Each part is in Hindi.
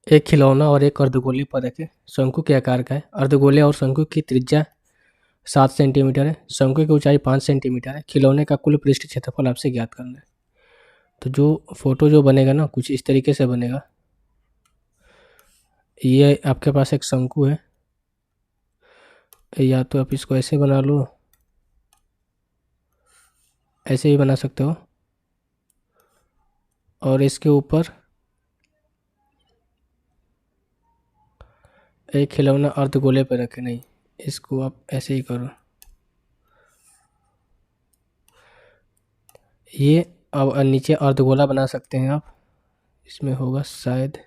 एक खिलौना और एक अर्धगोले पर रखे शंकु के आकार का है। अर्धगोले और शंकु की त्रिज्या 7 सेंटीमीटर है। शंकु की ऊंचाई 5 सेंटीमीटर है। खिलौने का कुल पृष्ठ क्षेत्रफल आपसे ज्ञात करना है। तो जो फोटो जो बनेगा ना कुछ इस तरीके से बनेगा। ये आपके पास एक शंकु है, या तो आप इसको ऐसे बना लो, ऐसे ही बना सकते हो, और इसके ऊपर एक खिलौना अर्धगोले पर रखे। नहीं, इसको आप ऐसे ही करो। ये अब नीचे अर्धगोला बना सकते हैं आप। इसमें होगा शायद,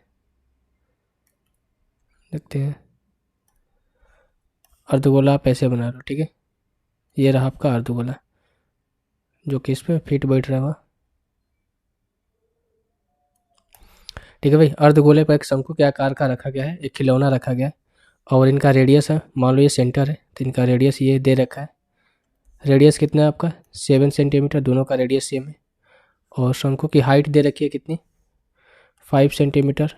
देखते हैं। अर्धगोला आप ऐसे बना लो, ठीक है। ये रहा आपका अर्धगोला जो कि इस पर फिट बैठ रहा होगा, ठीक है भाई। अर्धगोले पर एक शंकु के आकार का रखा गया है, एक खिलौना रखा गया है, और इनका रेडियस है, मान लो ये सेंटर है तो इनका रेडियस ये दे रखा है। रेडियस कितना है आपका 7 सेंटीमीटर, दोनों का रेडियस सेम है। और शंकु की हाइट दे रखी है कितनी 5 सेंटीमीटर।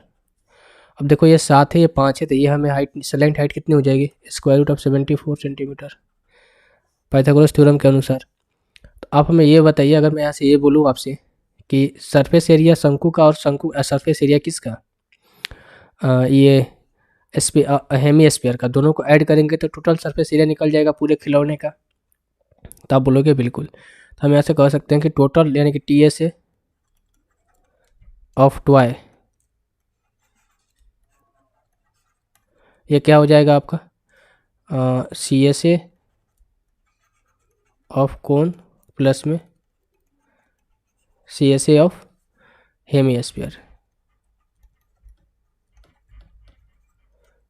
अब देखो ये 7 है, ये 5 है, तो ये हमें हाइट सेलेंट हाइट कितनी हो जाएगी √74 सेंटीमीटर पाइथागोरस थ्योरम के अनुसार। तो आप हमें ये बताइए, अगर मैं यहाँ से ये बोलूँ आपसे कि सरफेस एरिया शंकु का और शंकु सरफेस एरिया किसका, ये हेमी स्फीयर का, दोनों को ऐड करेंगे तो टोटल सरफेस एरिया निकल जाएगा पूरे खिलौने का। तो आप बोलोगे बिल्कुल। तो हम यहाँ से कह सकते हैं कि टोटल यानी कि TSA ऑफ टॉय, ये क्या हो जाएगा आपका CSA ऑफ कोन प्लस में CSA ऑफ हेमी स्फीयर,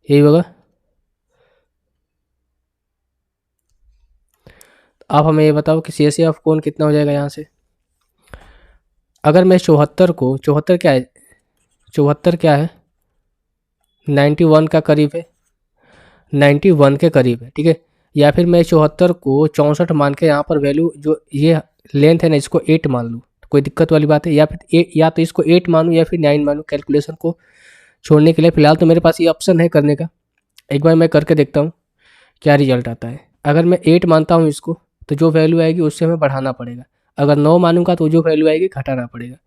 यही होगा। आप हमें ये बताओ कि CSA ऑफ कोन कितना हो जाएगा यहाँ से। अगर मैं 74 को, 74 क्या है, 74 क्या है 91 का करीब है, 91 के करीब है, ठीक है। या फिर मैं 74 को 64 मान के यहाँ पर वैल्यू जो ये लेंथ है ना इसको 8 मान लूँ, तो कोई दिक्कत वाली बात है। या फिर या तो इसको 8 मानूँ या फिर 9 मानूँ, कैलकुलेशन को छोड़ने के लिए। फिलहाल तो मेरे पास ये ऑप्शन है करने का। एक बार मैं करके देखता हूँ क्या रिजल्ट आता है। अगर मैं 8 मानता हूँ इसको तो जो वैल्यू आएगी उससे हमें बढ़ाना पड़ेगा। अगर 9 मानूंगा तो जो वैल्यू आएगी घटाना पड़ेगा।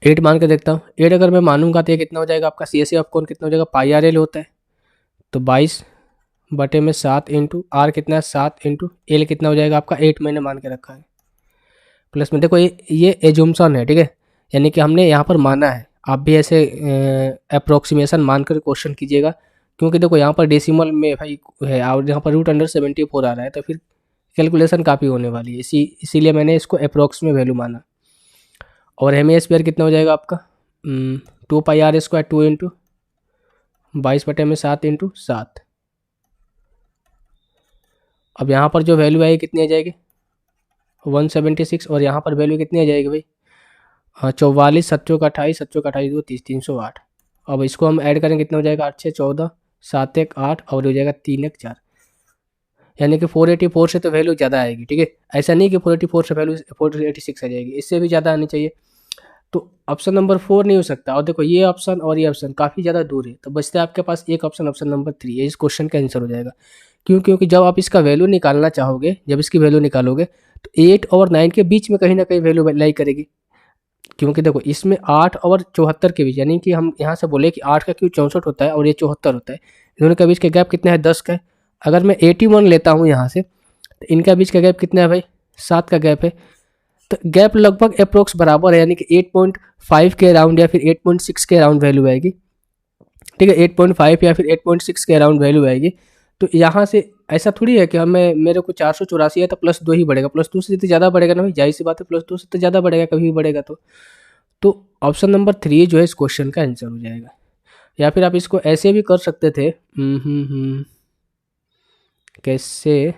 8 मान के देखता हूँ। 8 अगर मैं मानूंगा तो ये कितना हो जाएगा आपका CSA ऑफ कोन कितना हो जाएगा, πRL होता है, तो 22/7 इंटू आर कितना है 7 इंटू एल कितना हो जाएगा आपका 8 मैंने मान के रखा है। प्लस में देखो ये एजुम्सन है, ठीक है, यानी कि हमने यहाँ पर माना है। आप भी ऐसे अप्रोक्सीमेशन मानकर क्वेश्चन कीजिएगा, क्योंकि देखो यहाँ पर डेसिमल में भाई है और यहाँ पर √74 आ रहा है, तो फिर कैलकुलेशन काफ़ी होने वाली है। इसीलिए मैंने इसको अप्रोक्स में वैल्यू माना। और हेमी स्क्वायर कितना हो जाएगा आपका 2πr², 2 इंटू 22/7 इंटू 7। अब यहाँ पर जो वैल्यू आएगी कितनी आ जाएगी 176, और यहाँ पर वैल्यू कितनी आ जाएगी भाई 44, 7 का 28, 2 30, 308। अब इसको हम ऐड करेंगे कितना हो जाएगा 8 6 14, 7 1 8 और हो जाएगा 3 1 4, यानी कि 484 से तो वैल्यू ज़्यादा आएगी, ठीक है। ऐसा नहीं कि 484 से वैल्यू 486 आ जाएगी, इससे भी ज़्यादा आनी चाहिए। तो ऑप्शन नंबर 4 नहीं हो सकता। और देखो ये ऑप्शन और ये ऑप्शन काफ़ी ज़्यादा दूर है, तो बचता है आपके पास एक ऑप्शन, ऑप्शन नंबर 3 है। इस क्वेश्चन का आंसर हो जाएगा। क्यों, क्योंकि जब आप इसका वैल्यू निकालना चाहोगे, जब इसकी वैल्यू निकालोगे तो 8 और 9 के बीच में कहीं ना कहीं वैल्यू लाई करेगी। क्योंकि देखो इसमें 8 और 74 के बीच, यानी कि हम यहाँ से बोले कि 8 का क्यों 64 होता है और ये 74 होता है, दोनों के बीच का गैप कितना है 10 का है। अगर मैं 81 लेता हूँ यहाँ से तो इनका बीच का गैप कितना है भाई 7 का गैप है। तो गैप लगभग अप्रोक्स बराबर है, यानी कि 8.5 के अराउंड या फिर 8.6 के अराउंड वैल्यू आएगी, ठीक है। 8.5 या फिर 8.6 के अराउंड वैल्यू आएगी। तो यहाँ से ऐसा थोड़ी है कि हमें मेरे को 484 है तो +2 ही बढ़ेगा, +2 से तो ज़्यादा बढ़ेगा ना भाई, जाहिर सी बात है +2 से तो ज़्यादा बढ़ेगा, कभी भी बढ़ेगा। तो ऑप्शन नंबर 3 जो है इस क्वेश्चन का आंसर हो जाएगा। या फिर आप इसको ऐसे भी कर सकते थे, कैसे,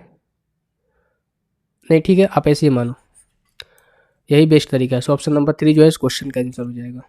नहीं ठीक है आप ऐसे ही मानो, यही बेस्ट तरीका है। सो ऑप्शन नंबर 3 जो है इस क्वेश्चन का आंसर हो जाएगा।